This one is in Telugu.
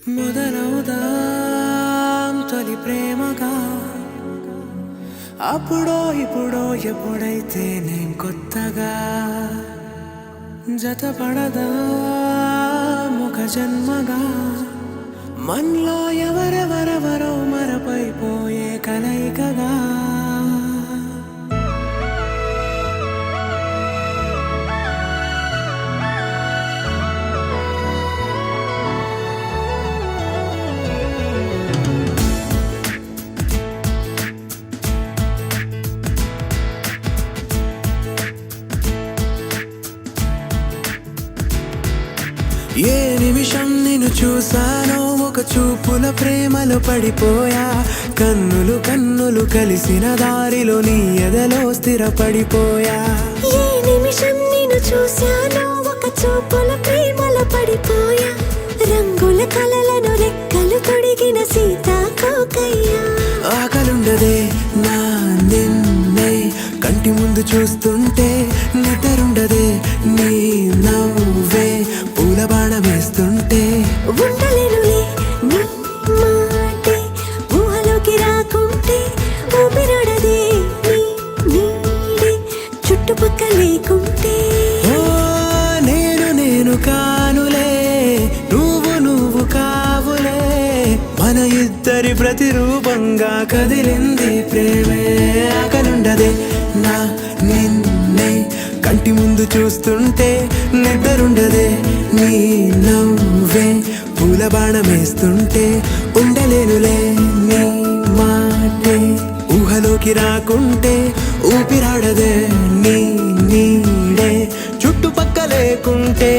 మొదలవుదాం తొలి ప్రేమగా అప్పుడో ఇప్పుడో ఎప్పుడైతే నేను కొత్తగా జతపడదా ముఖ జన్మగా మనలో ఎవరెవరెవరో మరపైపోయే కలయికగా ఏ నిమిషం నిన్ను చూసానో ఒక చూపుల ప్రేమలో పడిపోయా కన్నులు కన్నులు కలిసిన దారిలో నీ ఎదలో స్థిరపడిపోయా ఏ నిమిషం నిన్ను చూసానో ఒక చూపుల ప్రేమలో పడిపోయా రంగుల కలలను రెక్కలు తొడిగిన సీతాకోకయ్యా ఆకలుండదే నా నిన్నే కంటి ముందు చూస్తుంటే నిద్రుండదే నీ నవ్వే పూల బాణం వేస్తుంటే ఉండలేనులే నీ మాటే ఊహలోకి రాకుంటే ఊపిరాడదే నీ నీడే చుట్టుపక్కల లేకుంటే ఓ నేను కానులే నువ్వు కావులే మన ఇద్దరి ప్రతిరూపంగా కదిలింది ప్రేమే ఆకలుండదే నా నిన్నే కంటి ముందు చూస్తుంటే నిద్రుండదే నీ నవ్వే పూల బాణం వేస్తుంటే ఉండలేనులే నీ మాటే ఊహలోకి రాకుంటే ఊపిరాడదే నీ నీడే చుట్టుపక్క లేకుంటే